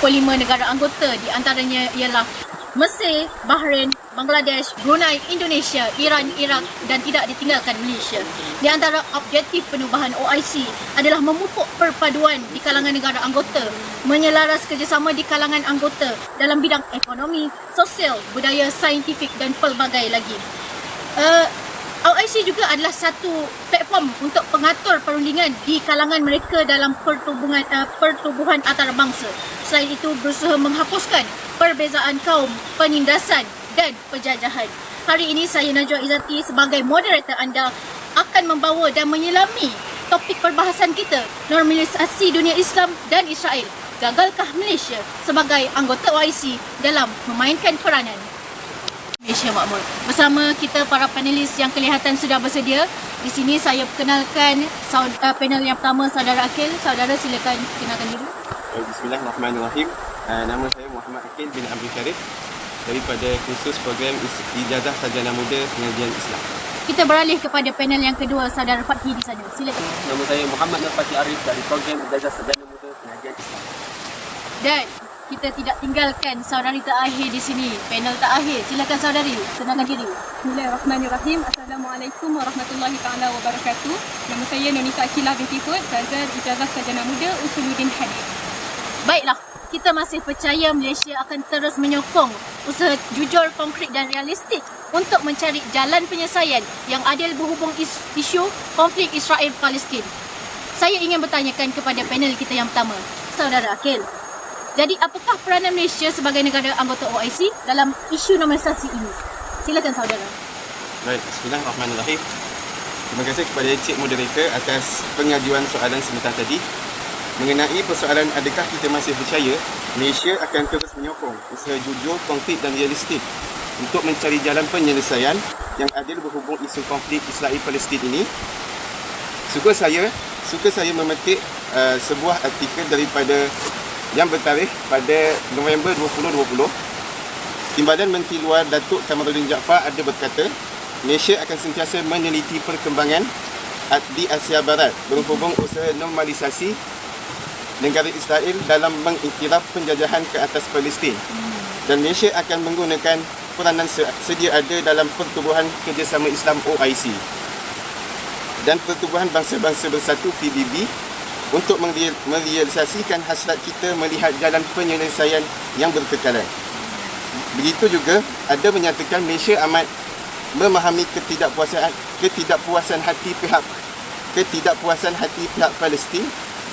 25 negara anggota, di antaranya ialah Mesir, Bahrain, Bangladesh, Brunei, Indonesia, Iran, Iraq dan tidak ditinggalkan Malaysia. Di antara objektif penubuhan OIC adalah memupuk perpaduan di kalangan negara anggota, menyelaras kerjasama di kalangan anggota dalam bidang ekonomi, sosial, budaya, saintifik dan pelbagai lagi. OIC juga adalah satu platform untuk pengatur perundingan di kalangan mereka dalam pertubuhan antarabangsa. Selain itu, berusaha menghapuskan perbezaan kaum, penindasan dan penjajahan. Hari ini saya Najwa Izzati sebagai moderator anda akan membawa dan menyelami topik perbahasan kita, normalisasi dunia Islam dan Israel. Gagalkah Malaysia sebagai anggota OIC dalam memainkan peranan? Malaysia Makmur. Bersama kita para panelis yang kelihatan sudah bersedia. Di sini saya perkenalkan panel yang pertama, Saudara Akil. Saudara silakan kenalkan diri. Bismillahirrahmanirrahim. Nama saya Muhammad Akil bin Abdul Sharif daripada kursus program Ijazah Sarjana Muda Pengajian Islam. Kita beralih kepada panel yang kedua, Saudara Fathi di sana. Silakan. Nama saya Muhammad Nurfati Arif dari program Ijazah Sarjana Muda Pengajian Islam. Dan kita tidak tinggalkan saudari terakhir di sini, panel terakhir. Silakan saudari, kenalkan diri. Bismillahirrahmanirrahim. Assalamualaikum warahmatullahi taala wabarakatuh. Nama saya Nonisa Akilah binti Hud, Sarjana Ijazah Sarjana Muda Usuluddin Hadis. Baiklah, kita masih percaya Malaysia akan terus menyokong usaha jujur, konkret dan realistik untuk mencari jalan penyelesaian yang adil berhubung isu konflik Israel-Palestin. Saya ingin bertanyakan kepada panel kita yang pertama, Saudara Akil. Jadi, apakah peranan Malaysia sebagai negara anggota OIC dalam isu normalisasi ini? Silakan saudara. Baik, bismillahirrahmanirrahim. Terima kasih kepada Encik Moderator atas pengajuan soalan sebentar tadi. Mengenai persoalan adakah kita masih percaya Malaysia akan terus menyokong usaha jujur, konkret dan realistik untuk mencari jalan penyelesaian yang adil berhubung isu konflik Israel-Palestin ini. Suka saya memetik sebuah artikel daripada yang bertarikh pada November 2020. Timbalan Menteri Luar Datuk Kamarudin Jaafar ada berkata, Malaysia akan sentiasa meneliti perkembangan di Asia Barat berhubung usaha normalisasi negara Israel dalam mengiktiraf penjajahan ke atas Palestin. Dan Malaysia akan menggunakan peranan sedia ada dalam Pertubuhan Kerjasama Islam OIC dan Pertubuhan Bangsa-Bangsa Bersatu PBB untuk merealisasikan hasrat kita melihat jalan penyelesaian yang berkekalan. Begitu juga ada menyatakan Malaysia amat memahami ketidakpuasan hati pihak Palestin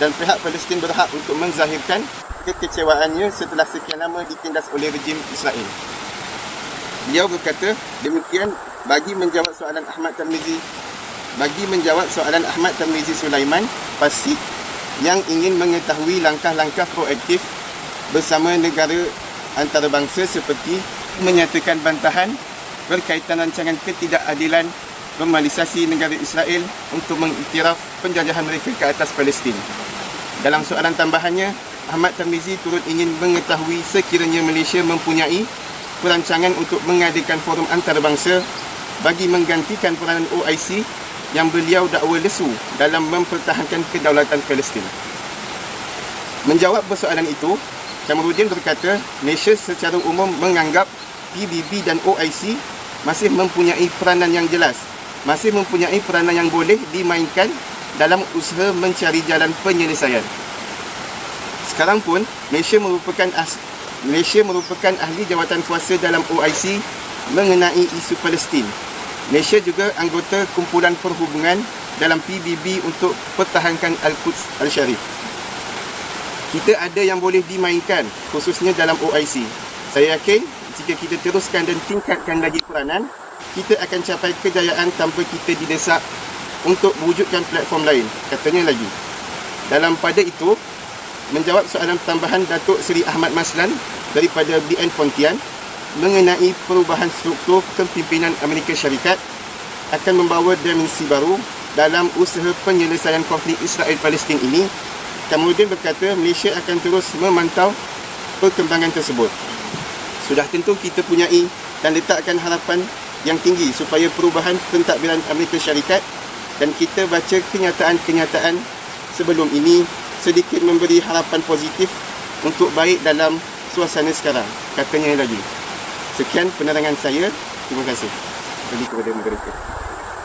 dan pihak Palestin berhak untuk menzahirkan kekecewaannya setelah sekian lama ditindas oleh rejim Israel. Beliau berkata demikian bagi menjawab soalan Ahmad Tarmizi Sulaiman Pasik yang ingin mengetahui langkah-langkah proaktif bersama negara antarabangsa seperti menyatakan bantahan berkaitan rancangan ketidakadilan normalisasi negara Israel untuk mengiktiraf penjajahan mereka ke atas Palestin. Dalam soalan tambahannya, Ahmad Tarmizi turut ingin mengetahui sekiranya Malaysia mempunyai perancangan untuk mengadakan forum antarabangsa bagi menggantikan peranan OIC yang beliau dakwa lesu dalam mempertahankan kedaulatan Palestin. Menjawab persoalan itu, Kamarudin berkata Malaysia secara umum menganggap PBB dan OIC masih mempunyai peranan yang jelas, masih mempunyai peranan yang boleh dimainkan dalam usaha mencari jalan penyelesaian. Sekarang pun Malaysia merupakan ahli jawatan kuasa dalam OIC mengenai isu Palestin. Malaysia juga anggota kumpulan perhubungan dalam PBB untuk pertahankan Al-Quds Al-Sharif. Kita ada yang boleh dimainkan, khususnya dalam OIC. Saya yakin jika kita teruskan dan tingkatkan lagi peranan, kita akan capai kejayaan tanpa kita didesak untuk mewujudkan platform lain, katanya lagi. Dalam pada itu, menjawab soalan tambahan Datuk Seri Ahmad Maslan daripada BN Pontian mengenai perubahan struktur kepimpinan Amerika Syarikat akan membawa dimensi baru dalam usaha penyelesaian konflik Israel-Palestin ini, Kamarudin berkata Malaysia akan terus memantau perkembangan tersebut. Sudah tentu kita punyai dan letakkan harapan yang tinggi supaya perubahan pentadbiran Amerika Syarikat, dan kita baca kenyataan-kenyataan sebelum ini sedikit memberi harapan positif untuk baik dalam suasana sekarang, katanya lagi. Sekian penerangan saya. Terima kasih. Kembali kepada moderator.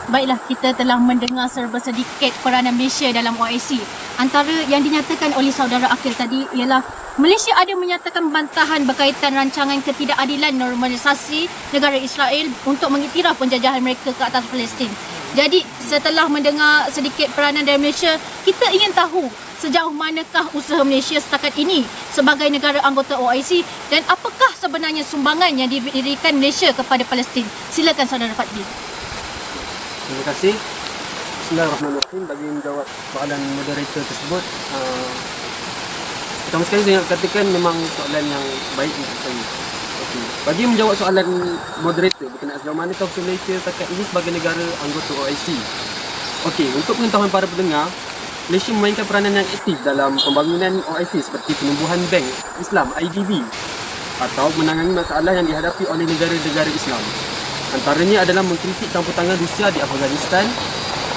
Baiklah, kita telah mendengar serba sedikit peranan Malaysia dalam OIC. Antara yang dinyatakan oleh saudara Akil tadi ialah Malaysia ada menyatakan bantahan berkaitan rancangan ketidakadilan normalisasi negara Israel untuk mengiktiraf penjajahan mereka ke atas Palestin. Jadi, setelah mendengar sedikit peranan dari Malaysia, kita ingin tahu sejauh manakah usaha Malaysia setakat ini sebagai negara anggota OIC dan apakah sebenarnya sumbangan yang diberikan Malaysia kepada Palestin. Silakan saudara Fadli. Terima kasih. Bismillahirrahmanirrahim. Bagi menjawab soalan moderator tersebut, pertama sekali saya nak katakan memang soalan yang baik untuk saya. Okay. Bagi menjawab soalan moderator berkenaan sejauh manakah usaha Malaysia setakat ini sebagai negara anggota OIC. Okey, untuk pengetahuan para pendengar, Malaysia memainkan peranan yang aktif dalam pembangunan OIC seperti penumbuhan Bank Islam IDB atau menangani masalah yang dihadapi oleh negara-negara Islam. Antaranya adalah mengkritik campur tangan Rusia di Afghanistan,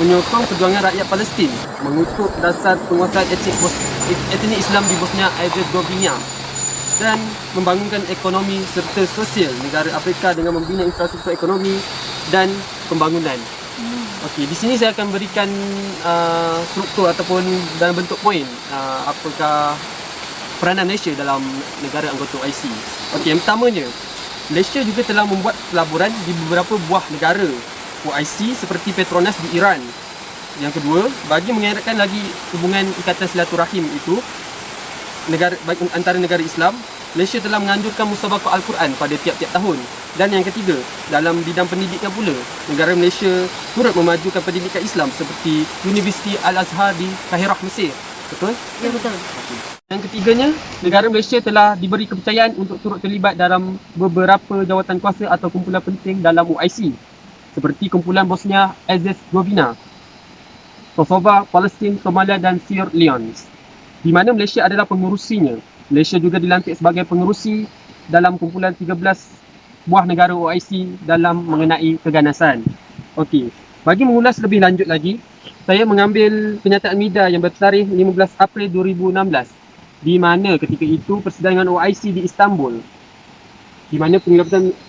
menyokong perjuangan rakyat Palestin, mengutuk dasar penguasaan etnik Islam di Bosnia Herzegovina dan membangunkan ekonomi serta sosial negara Afrika dengan membina infrastruktur ekonomi dan pembangunan. Okey, di sini saya akan berikan struktur ataupun dalam bentuk poin apakah peranan Malaysia dalam negara anggota OIC. Okey, yang pertamanya, Malaysia juga telah membuat pelaburan di beberapa buah negara OIC seperti Petronas di Iran. Yang kedua, bagi mengeratkan lagi hubungan ikatan silaturahim itu antara negara Islam, Malaysia telah menganjurkan musabaqah Al-Quran pada tiap-tiap tahun. Dan yang ketiga, dalam bidang pendidikan pula, negara Malaysia turut memajukan pendidikan Islam seperti Universiti Al-Azhar di Kahirah, Mesir. Betul? Ya, betul. Yang ketiganya, negara Malaysia telah diberi kepercayaan untuk turut terlibat dalam beberapa jawatan kuasa atau kumpulan penting dalam OIC seperti kumpulan Bosnia Herzegovina, Kosovo, Palestin, Somalia dan Sierra Leone, di mana Malaysia adalah pengurusinya. Malaysia juga dilantik sebagai pengurusi dalam kumpulan 13 buah negara OIC dalam mengenai keganasan. Okey, bagi mengulas lebih lanjut lagi, saya mengambil kenyataan media yang bertarikh 15 April 2016 di mana ketika itu persidangan OIC di Istanbul, di mana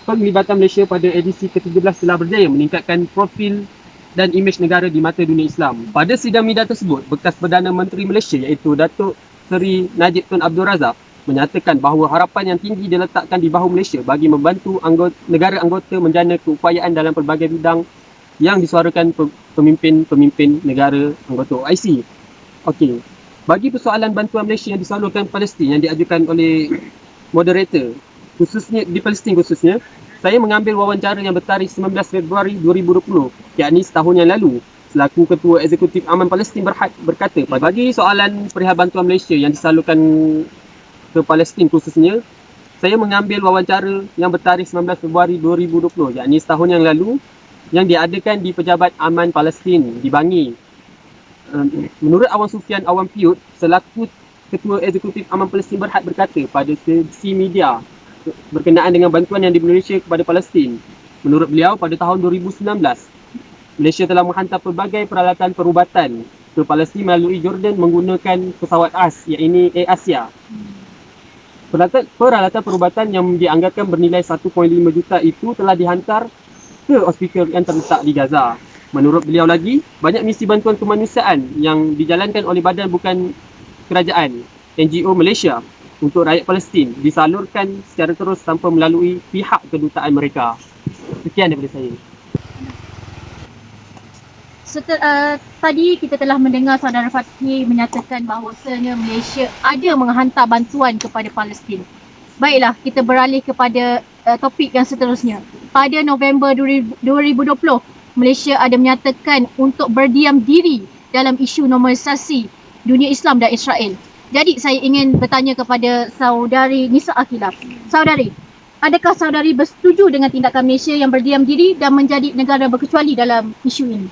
penglibatan Malaysia pada edisi ke-13 telah berjaya meningkatkan profil dan imej negara di mata dunia Islam. Pada sidang media tersebut, bekas Perdana Menteri Malaysia iaitu Datuk Seri Najib Tun Abdul Razak menyatakan bahawa harapan yang tinggi diletakkan di bahu Malaysia bagi membantu negara anggota menjana keupayaan dalam pelbagai bidang yang disuarakan pemimpin-pemimpin negara anggota OIC. Okey, bagi persoalan bantuan Malaysia yang disalurkan Palestin yang diajukan oleh moderator, khususnya di Palestin khususnya, saya mengambil wawancara yang bertarikh 19 Februari 2020, yakni setahun yang lalu, selaku Ketua Eksekutif Aman Palestin berkata, bagi soalan perihal bantuan Malaysia yang disalurkan ke Palestin khususnya, saya mengambil wawancara yang bertarikh 19 Februari 2020, yakni setahun yang lalu, yang diadakan di Pejabat Aman Palestin di Bangi. Menurut Awan Sufian Awan Piut, selaku Ketua Eksekutif Aman Palestin berkata pada sesi media berkenaan dengan bantuan yang diberi Malaysia kepada Palestin. Menurut beliau, pada tahun 2019, Malaysia telah menghantar pelbagai peralatan perubatan ke Palestin melalui Jordan menggunakan pesawat khas, iaitu Air Asia. Peralatan perubatan yang dianggarkan bernilai 1.5 juta itu telah dihantar ke hospital yang terletak di Gaza. Menurut beliau lagi, banyak misi bantuan kemanusiaan yang dijalankan oleh badan bukan kerajaan, NGO Malaysia, untuk rakyat Palestin disalurkan secara terus tanpa melalui pihak kedutaan mereka. Sekian daripada saya. Tadi kita telah mendengar saudara Fatih menyatakan bahawasanya Malaysia ada menghantar bantuan kepada Palestin. Baiklah, kita beralih kepada topik yang seterusnya. Pada November 2020, Malaysia ada menyatakan untuk berdiam diri dalam isu normalisasi dunia Islam dan Israel. Jadi saya ingin bertanya kepada saudari Nisa Akilah. Saudari, adakah saudari bersetuju dengan tindakan Malaysia yang berdiam diri dan menjadi negara berkecuali dalam isu ini?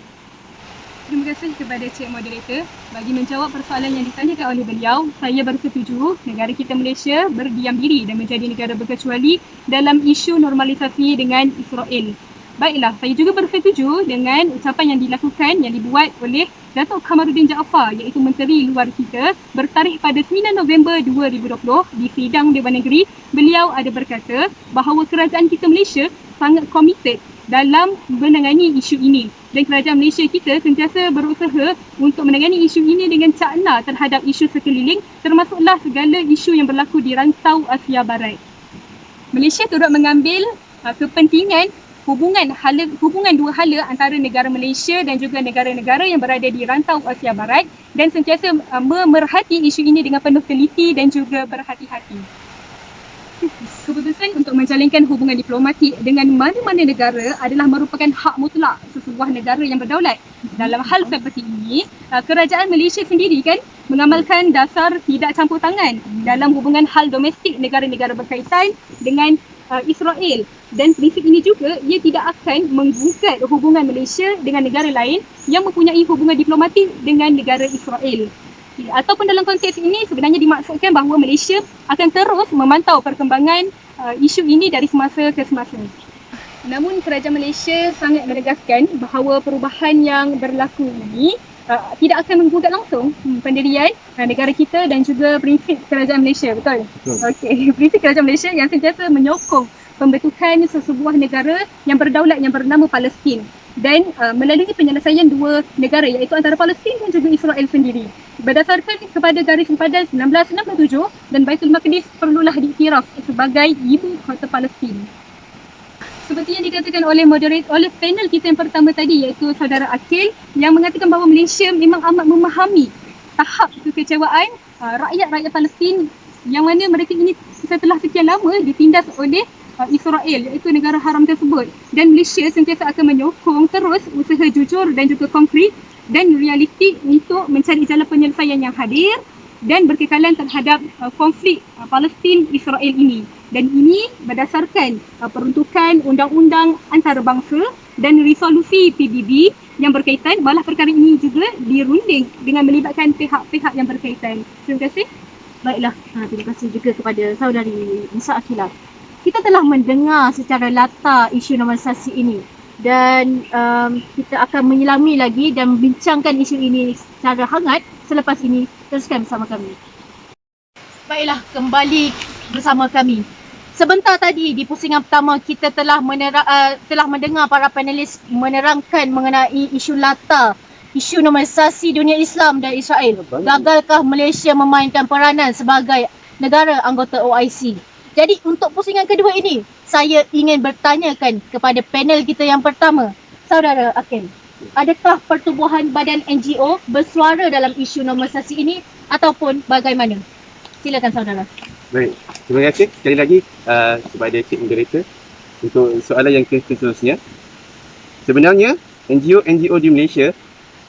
Terima kasih kepada Cik Moderator. Bagi menjawab persoalan yang ditanyakan oleh beliau, saya bersetuju negara kita Malaysia berdiam diri dan menjadi negara berkecuali dalam isu normalisasi dengan Israel. Baiklah, saya juga bersetuju dengan ucapan yang dilakukan, yang dibuat oleh Datuk Kamaruddin Jaafar iaitu Menteri Luar kita bertarikh pada 9 November 2020 di sidang Dewan Negeri. Beliau ada berkata bahawa kerajaan kita Malaysia sangat komited dalam menangani isu ini dan kerajaan Malaysia kita sentiasa berusaha untuk menangani isu ini dengan cakna terhadap isu sekeliling termasuklah segala isu yang berlaku di rantau Asia Barat. Malaysia turut mengambil kepentingan hubungan dua hala antara negara Malaysia dan juga negara-negara yang berada di rantau Asia Barat dan sentiasa memerhati isu ini dengan penuh teliti dan juga berhati-hati. Keputusan untuk menjalinkan hubungan diplomatik dengan mana-mana negara adalah merupakan hak mutlak sesebuah negara yang berdaulat. Dalam hal seperti ini, kerajaan Malaysia sendiri kan mengamalkan dasar tidak campur tangan dalam hubungan hal domestik negara-negara berkaitan dengan Israel dan prinsip ini juga ia tidak akan menggugat hubungan Malaysia dengan negara lain yang mempunyai hubungan diplomatik dengan negara Israel. Ataupun dalam konteks ini sebenarnya dimaksudkan bahawa Malaysia akan terus memantau perkembangan isu ini dari semasa ke semasa. Namun kerajaan Malaysia sangat menegaskan bahawa perubahan yang berlaku ini tidak akan menggugat langsung pendirian negara kita dan juga prinsip kerajaan Malaysia, betul? Okey, prinsip kerajaan Malaysia yang sentiasa menyokong pembentukan sesebuah negara yang berdaulat yang bernama Palestin dan melalui penyelesaian dua negara iaitu antara Palestin dan juga Israel sendiri. Berdasarkan kepada garis sempadan 1967 dan Baitul Maqdis perlulah diiktiraf sebagai ibu kota Palestin. Seperti yang dikatakan oleh panel kita yang pertama tadi iaitu saudara Akil yang mengatakan bahawa Malaysia memang amat memahami tahap kekecewaan rakyat-rakyat Palestin yang mana mereka ini setelah sekian lama ditindas oleh Israel iaitu negara haram tersebut dan Malaysia sentiasa akan menyokong terus usaha jujur dan juga konkret dan realistik untuk mencari jalan penyelesaian yang hadir dan berkekalan terhadap konflik Palestin-Israel ini. Dan ini berdasarkan peruntukan undang-undang antarabangsa dan resolusi PBB yang berkaitan, malah perkara ini juga dirunding dengan melibatkan pihak-pihak yang berkaitan. Terima kasih. Baiklah, terima kasih juga kepada saudari Nisa Akilah. Kita telah mendengar secara latar isu normalisasi ini dan kita akan menyelami lagi dan membincangkan isu ini secara hangat selepas ini. Teruskan bersama kami. Baiklah, kembali bersama kami. Sebentar tadi di pusingan pertama kita telah mendengar para panelis menerangkan mengenai isu latar, isu normalisasi dunia Islam dan Israel. Gagalkah Malaysia memainkan peranan sebagai negara anggota OIC? Jadi untuk pusingan kedua ini, saya ingin bertanyakan kepada panel kita yang pertama, saudara Akil. Adakah pertubuhan badan NGO bersuara dalam isu normalisasi ini ataupun bagaimana? Silakan saudara. Baik, terima kasih sekali lagi kepada Cik Moderator untuk soalan yang seterusnya. Sebenarnya, NGO di Malaysia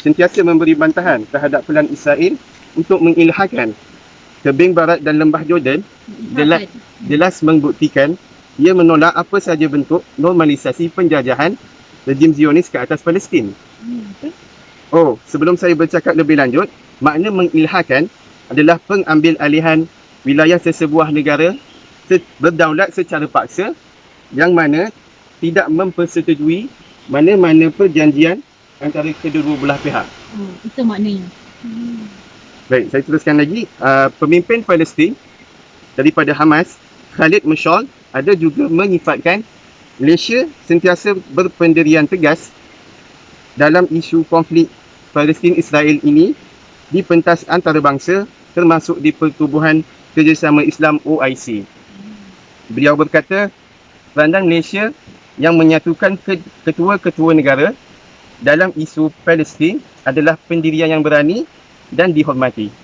sentiasa memberi bantahan terhadap pelan Israel untuk mengilhakan tebing barat dan lembah Jordan jelas membuktikan ia menolak apa sahaja bentuk normalisasi penjajahan rejim Zionis ke atas Palestin. Sebelum saya bercakap lebih lanjut, makna mengilhakan adalah pengambil alihan wilayah sesebuah negara berdaulat secara paksa yang mana tidak mempersetujui mana-mana perjanjian antara kedua belah pihak. Itu maknanya. Baik, saya teruskan lagi. Pemimpin Palestin daripada Hamas, Khalid Mashal, ada juga menyifatkan Malaysia sentiasa berpendirian tegas dalam isu konflik Palestin-Israel ini di pentas antarabangsa termasuk di Pertubuhan Kerjasama Islam OIC. Beliau berkata, pandang Malaysia yang menyatukan ketua-ketua negara dalam isu Palestin adalah pendirian yang berani dan dihormati.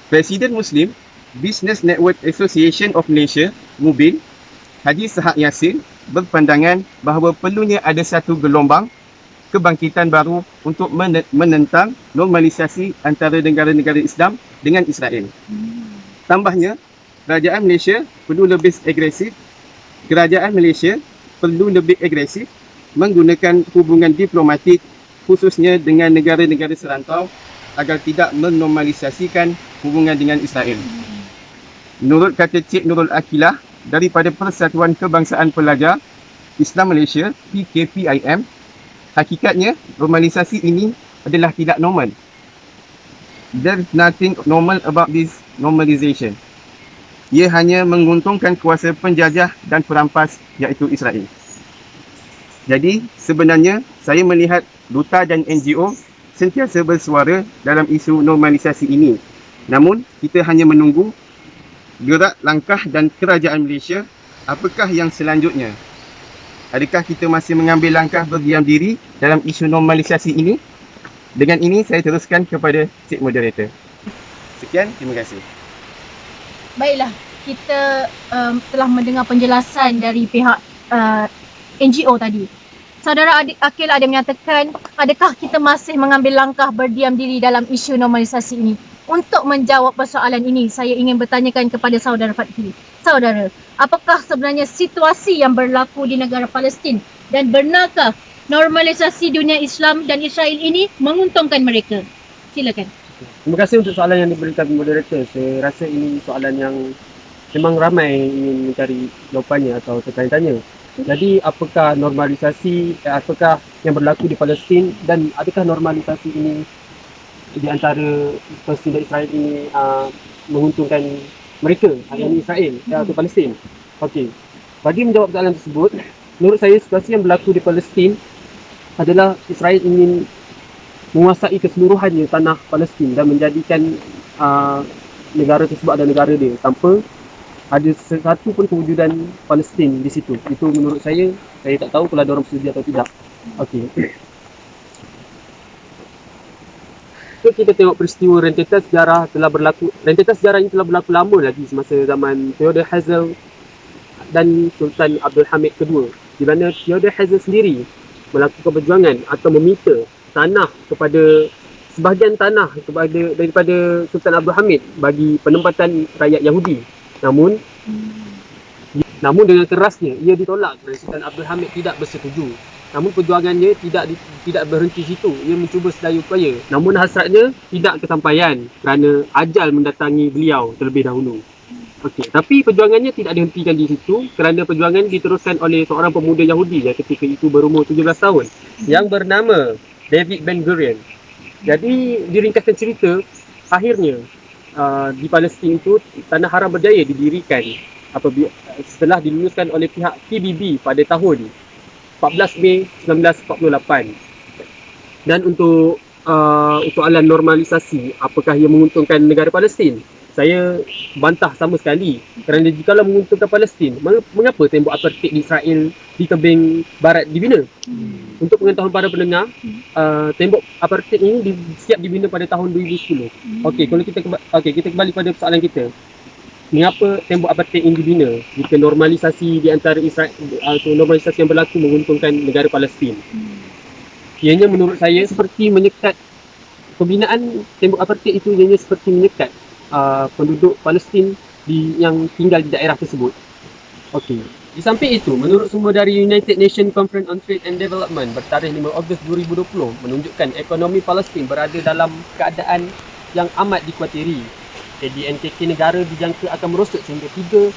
Presiden Muslim Business Network Association of Malaysia, MUBIN, Haji Sahak Yassin berpandangan bahawa perlunya ada satu gelombang kebangkitan baru untuk menentang normalisasi antara negara-negara Islam dengan Israel. Tambahnya, kerajaan Malaysia perlu lebih agresif menggunakan hubungan diplomatik khususnya dengan negara-negara serantau agar tidak menormalisasikan hubungan dengan Israel. Menurut kata Cik Nurul Akilah daripada Persatuan Kebangsaan Pelajar, Islam Malaysia PKPIM, hakikatnya normalisasi ini adalah tidak normal. There's nothing normal about this normalization. Ia hanya menguntungkan kuasa penjajah dan perampas iaitu Israel. Jadi sebenarnya saya melihat duta dan NGO sentiasa bersuara dalam isu normalisasi ini. Namun kita hanya menunggu gerak langkah dan kerajaan Malaysia apakah yang selanjutnya. Adakah kita masih mengambil langkah berdiam diri dalam isu normalisasi ini? Dengan ini saya teruskan kepada Cik Moderator. Sekian, terima kasih. Baiklah, kita telah mendengar penjelasan dari pihak NGO tadi. Saudara Akil ada menyatakan, adakah kita masih mengambil langkah berdiam diri dalam isu normalisasi ini? Untuk menjawab persoalan ini, saya ingin bertanyakan kepada saudara Fatki. Saudara, apakah sebenarnya situasi yang berlaku di negara Palestin dan benarkah normalisasi dunia Islam dan Israel ini menguntungkan mereka? Silakan. Terima kasih untuk soalan yang diberikan moderator. Saya rasa ini soalan yang memang ramai ingin mencari jawapannya atau tertanya-tanya. Jadi apakah normalisasi, apakah yang berlaku di Palestin dan adakah normalisasi ini di antara Palestin dan Israel ini menguntungkan mereka, yakni Israel atau Palestin? Okey. Bagi menjawab soalan tersebut, menurut saya situasi yang berlaku di Palestin adalah Israel ingin menguasai keseluruhannya tanah Palestin dan menjadikan negara tersebut adalah negara dia tanpa ada satu pun kewujudan Palestin di situ. Itu menurut saya tak tahu kalau ada orang bersetuju atau tidak. Okey. So, kita tengok peristiwa rentetan sejarah telah berlaku. Rentetan sejarah ini telah berlaku lama lagi semasa zaman Theodore Herzl dan Sultan Abdul Hamid II. Di mana Theodore Herzl sendiri melakukan perjuangan atau meminta tanah kepada sebahagian tanah daripada Sultan Abdul Hamid bagi penempatan rakyat Yahudi. Namun dengan kerasnya ia ditolak kerana Sultan Abdul Hamid tidak bersetuju. Namun perjuangannya tidak berhenti situ. Ia mencuba sedaya upaya. Namun hasratnya tidak kesampaian kerana ajal mendatangi beliau terlebih dahulu. Okey, tapi perjuangannya tidak dihentikan di situ kerana perjuangan diteruskan oleh seorang pemuda Yahudi yang ketika itu berumur 17 tahun yang bernama David Ben Gurion. Jadi diringkaskan cerita, akhirnya di Palestin itu Tanah Haram Berjaya didirikan setelah diluluskan oleh pihak PBB pada tahun 14 Mei 1948. Dan untuk soalan normalisasi, apakah ia menguntungkan negara Palestin? Saya bantah sama sekali kerana jikalau menguntungkan Palestin, mengapa tembok apartheid di Israel di tebing barat dibina? Untuk pengetahuan para pendengar, tembok apartheid ini siap dibina pada tahun 2010. Okey, kalau kita kembali pada soalan kita. Mengapa tembok apartheid ini dibina jika normalisasi di antara Israel atau normalisasi yang berlaku menguntungkan negara Palestin? Ianya menurut saya seperti menyekat pembinaan tembok apartheid itu, ianya seperti menyekat penduduk Palestin yang tinggal di daerah tersebut. Okey. Di samping itu, menurut sumber dari United Nations Conference on Trade and Development bertarikh 5 Ogos 2020 menunjukkan ekonomi Palestin berada dalam keadaan yang amat dikhawatiri. Jadi NKK negara dijangka akan merosot sehingga 3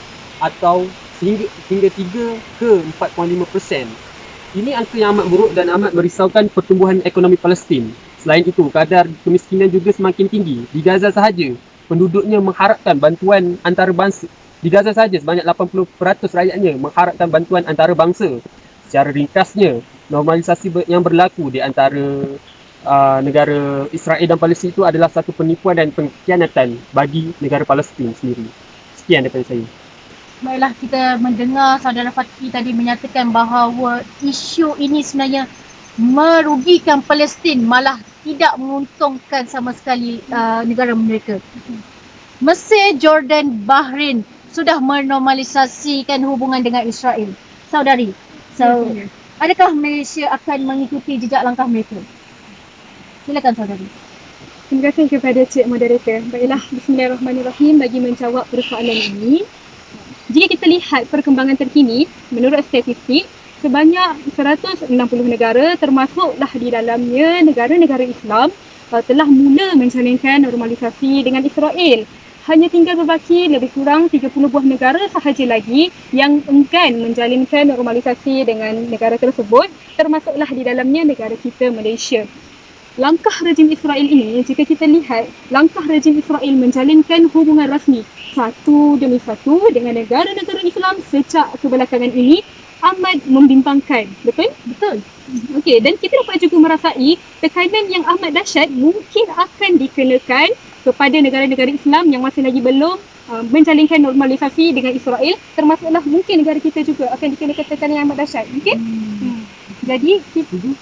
ke 4.5%. Ini angka yang amat buruk dan amat merisaukan pertumbuhan ekonomi Palestin. Selain itu, kadar kemiskinan juga semakin tinggi. Di Gaza sahaja, penduduknya mengharapkan bantuan antarabangsa. Di Gaza sahaja, sebanyak 80% rakyatnya mengharapkan bantuan antarabangsa. Secara ringkasnya, normalisasi yang berlaku di antara negara Israel dan Palestin itu adalah satu penipuan dan pengkhianatan bagi negara Palestin sendiri. Sekian daripada saya. Baiklah, kita mendengar saudara Fatki tadi menyatakan bahawa isu ini sebenarnya merugikan Palestin, malah tidak menguntungkan sama sekali negara mereka. Mesir, Jordan, Bahrain sudah menormalisasikan hubungan dengan Israel. Saudari, adakah Malaysia akan mengikuti jejak langkah mereka? Silakan saudari. Terima kasih kepada Cik Moderator. Baiklah, bismillahirrahmanirrahim bagi menjawab persoalan ini. Jika kita lihat perkembangan terkini, menurut statistik, sebanyak 160 negara termasuklah di dalamnya negara-negara Islam telah mula menjalankan normalisasi dengan Israel. hanya tinggal berbaki lebih kurang 30 buah negara sahaja lagi yang enggan menjalinkan normalisasi dengan negara tersebut, termasuklah di dalamnya negara kita, Malaysia. Langkah rejim Israel ini, jika kita lihat, langkah rejim Israel menjalinkan hubungan rasmi satu demi satu dengan negara-negara Islam sejak kebelakangan ini amat membimbangkan. Betul? Betul. Okey, dan kita dapat juga merasai tekanan yang amat dahsyat mungkin akan dikenakan kepada negara-negara Islam yang masih lagi belum menjalinkan normalisasi dengan Israel, termasuklah mungkin negara kita juga akan dikenakan tekanan yang amat dahsyat. Okey? Jadi setuju.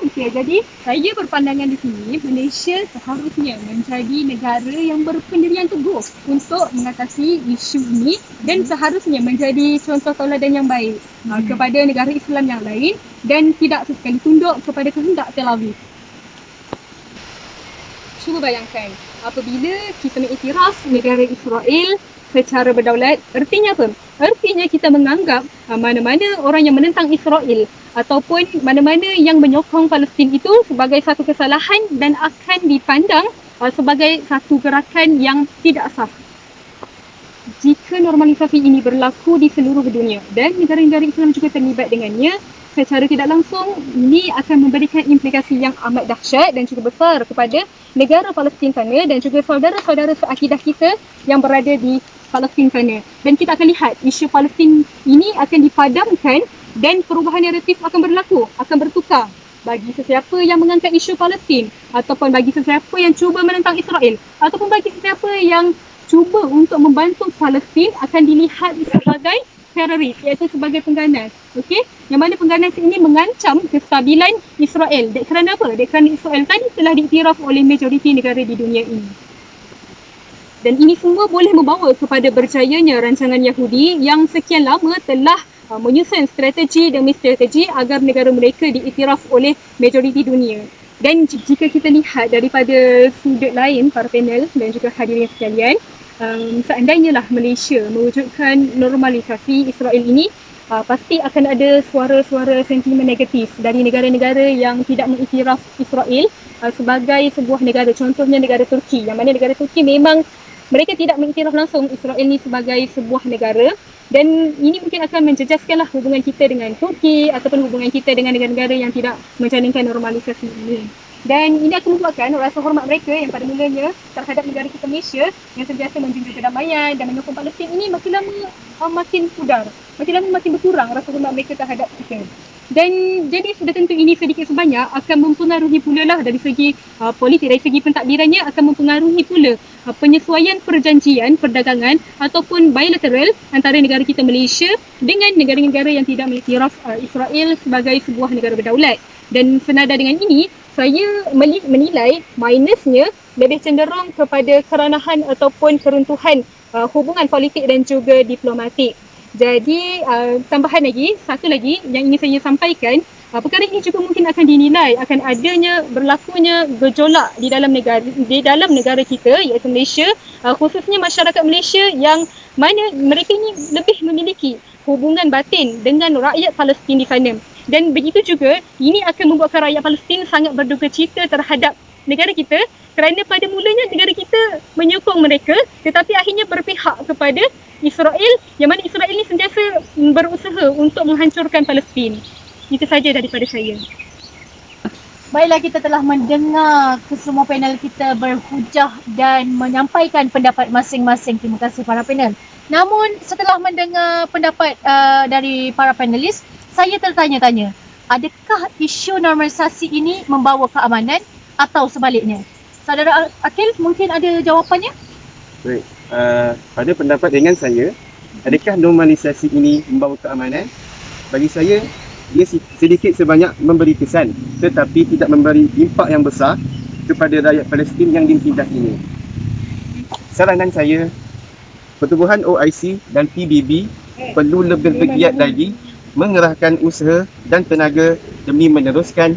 Okey, jadi saya berpandangan di sini Malaysia seharusnya menjadi negara yang berpendirian teguh untuk mengatasi isu ini dan seharusnya menjadi contoh tauladan yang baik kepada negara Islam yang lain dan tidak sesekali tunduk kepada kehendak Tel Aviv. Cuba bayangkan, apabila kita mengiktiraf negara Israel secara berdaulat, artinya apa? Artinya kita menganggap mana-mana orang yang menentang Israel ataupun mana-mana yang menyokong Palestin itu sebagai satu kesalahan dan akan dipandang sebagai satu gerakan yang tidak sah. Jika normalisasi ini berlaku di seluruh dunia dan negara-negara Islam juga terlibat dengannya, secara tidak langsung ini akan memberikan implikasi yang amat dahsyat dan juga besar kepada negara Palestin sana dan juga saudara-saudara seakidah kita yang berada di Palestin sana. Dan kita akan lihat isu Palestin ini akan dipadamkan dan perubahan naratif akan berlaku, akan bertukar bagi sesiapa yang mengangkat isu Palestin ataupun bagi sesiapa yang cuba menentang Israel ataupun bagi sesiapa yang cuba untuk membantu Palestin akan dilihat sebagai teroris, iaitu sebagai pengganas. Okey? Yang mana pengganas ini mengancam kestabilan Israel. Dek kerana apa? Dek kerana Israel tadi telah diiktiraf oleh majoriti negara di dunia ini. Dan ini semua boleh membawa kepada berjayanya rancangan Yahudi yang sekian lama telah menyusun strategi demi strategi agar negara mereka diiktiraf oleh majoriti dunia. Dan jika kita lihat daripada sudut lain para panel dan juga hadirin sekalian, seandainya lah Malaysia mewujudkan normalisasi Israel ini, pasti akan ada suara-suara sentimen negatif dari negara-negara yang tidak mengiktiraf Israel sebagai sebuah negara. Contohnya negara Turki, yang mana negara Turki memang mereka tidak mengiktiraf langsung Israel ini sebagai sebuah negara, dan ini mungkin akan menjejaskanlah hubungan kita dengan Turki ataupun hubungan kita dengan negara-negara yang tidak menjalinkan normalisasi ini. Dan ini akan membuatkan rasa hormat mereka yang pada mulanya terhadap negara kita Malaysia yang sentiasa menjunjung kedamaian dan menyokong Palestin ini makin lama makin pudar, makin lama makin berkurang rasa hormat mereka terhadap kita. Dan jadi sudah tentu ini sedikit sebanyak akan mempengaruhi pula lah dari segi politik, dari segi pentadbirannya akan mempengaruhi pula penyesuaian perjanjian perdagangan ataupun bilateral antara negara kita Malaysia dengan negara-negara yang tidak mengiktiraf Israel sebagai sebuah negara berdaulat. Dan senada dengan ini, saya menilai minusnya lebih cenderung kepada keranahan ataupun keruntuhan hubungan politik dan juga diplomatik. Jadi tambahan lagi, satu lagi yang ingin saya sampaikan, perkara ini juga mungkin akan dinilai akan adanya berlakunya gejolak di dalam negara kita iaitu Malaysia, khususnya masyarakat Malaysia yang mana mereka ini lebih memiliki hubungan batin dengan rakyat Palestin di sana. Dan begitu juga ini akan membuatkan rakyat Palestin sangat berduka cita terhadap negara kita kerana pada mulanya negara kita menyokong mereka tetapi akhirnya berpihak kepada Israel, yang mana Israel ini sentiasa berusaha untuk menghancurkan Palestin. Itu saja daripada saya. Baiklah, kita telah mendengar kesemua panel kita berhujah dan menyampaikan pendapat masing-masing. Terima kasih para panel. Namun setelah mendengar pendapat dari para panelis, saya tertanya-tanya, adakah isu normalisasi ini membawa keamanan atau sebaliknya? Saudara Akil mungkin ada jawapannya? Baik, pada pendapat dengan saya, adakah normalisasi ini membawa keamanan? Bagi saya, dia sedikit sebanyak memberi kesan tetapi tidak memberi impak yang besar kepada rakyat Palestin yang ditindas ini. Saranan saya, pertubuhan OIC dan PBB perlu lebih bergiat lagi mengerahkan usaha dan tenaga demi meneruskan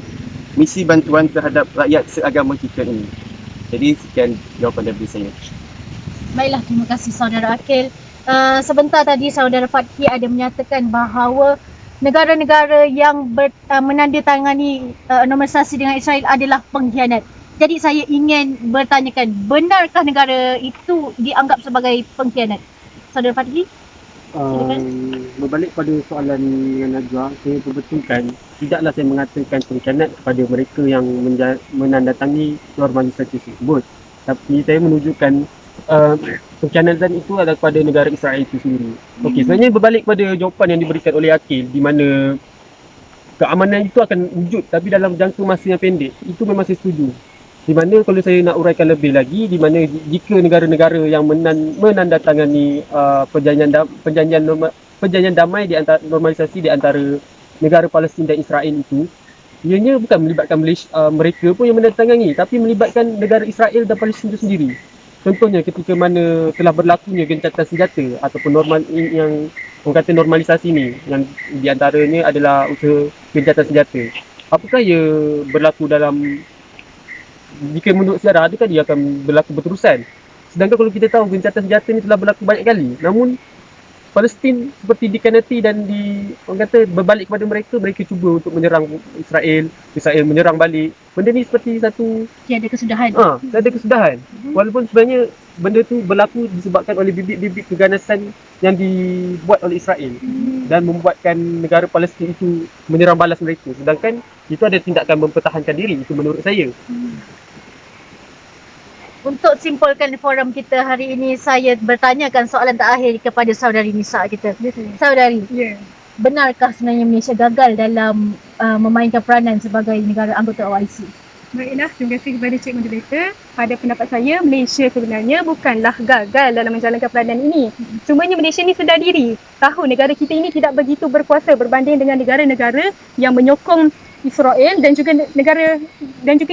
misi bantuan terhadap rakyat seagama kita ini. Jadi sekian jawapan dari saya. Baiklah, terima kasih saudara Akil. Sebentar tadi saudara Fatki ada menyatakan bahawa negara-negara yang menandatangani normalisasi dengan Israel adalah pengkhianat. Jadi saya ingin bertanyakan, benarkah negara itu dianggap sebagai pengkhianat? Saudara Fadli? Berbalik pada soalan yang Najwa, saya perbetulkan tidaklah saya mengatakan pengkhianat kepada mereka yang menandatangi normalisasi tersebut, tapi saya menunjukkan pengkhianatan itu adalah kepada negara Israel itu sendiri. Okey, sebenarnya berbalik pada jawapan yang diberikan oleh Akil, di mana keamanan itu akan wujud tapi dalam jangka masa yang pendek, itu memang saya setuju. Di mana kalau saya nak uraikan lebih lagi, di mana jika negara-negara yang menandatangani perjanjian damai di antara normalisasi di antara negara Palestin dan Israel itu, ianya bukan melibatkan Malaysia, mereka pun yang menandatangani, tapi melibatkan negara Israel dan Palestin itu sendiri. Contohnya ketika mana telah berlakunya gencatan senjata ataupun yang orang kata normalisasi ni, yang di antaranya adalah usaha gencatan senjata. Apakah ia berlaku dalam, jika menurut sejarah, adakah dia akan berlaku berterusan? Sedangkan kalau kita tahu gencatan senjata ni telah berlaku banyak kali, namun Palestin seperti dikhianati dan orang kata berbalik kepada mereka cuba untuk menyerang Israel menyerang balik. Benda ni seperti satu Tiada kesudahan. tiada kesudahan. Walaupun sebenarnya benda tu berlaku disebabkan oleh bibit-bibit keganasan yang dibuat oleh Israel dan membuatkan negara Palestin itu menyerang balas mereka. Sedangkan itu ada tindakan mempertahankan diri, itu menurut saya. Untuk simpulkan forum kita hari ini, saya bertanyakan soalan terakhir kepada saudari Nisa kita. Saudari, benarkah sebenarnya Malaysia gagal dalam memainkan peranan sebagai negara anggota OIC? Baiklah, terima kasih kepada Cik Moderator. Pada pendapat saya, Malaysia sebenarnya bukanlah gagal dalam menjalankan peranan ini. Cumanya Malaysia ni sedar diri. Tahu negara kita ini tidak begitu berkuasa berbanding dengan negara-negara yang menyokong Israel dan juga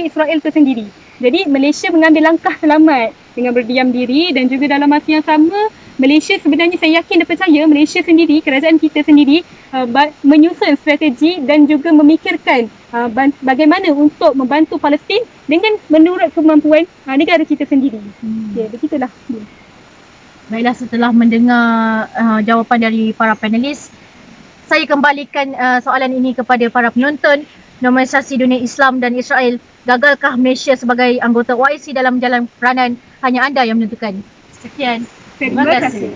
Israel itu sendiri. Jadi Malaysia mengambil langkah selamat dengan berdiam diri, dan juga dalam masa yang sama Malaysia sebenarnya, saya yakin dan percaya Malaysia sendiri, kerajaan kita sendiri menyusun strategi dan juga memikirkan bagaimana untuk membantu Palestin dengan menurut kemampuan negara kita sendiri. Begitulah. Baiklah, setelah mendengar jawapan dari para panelis, saya kembalikan soalan ini kepada para penonton. Normalisasi dunia Islam dan Israel, gagalkah Malaysia sebagai anggota OIC dalam menjalankan peranan? Hanya anda yang menentukan. Sekian. Terima kasih.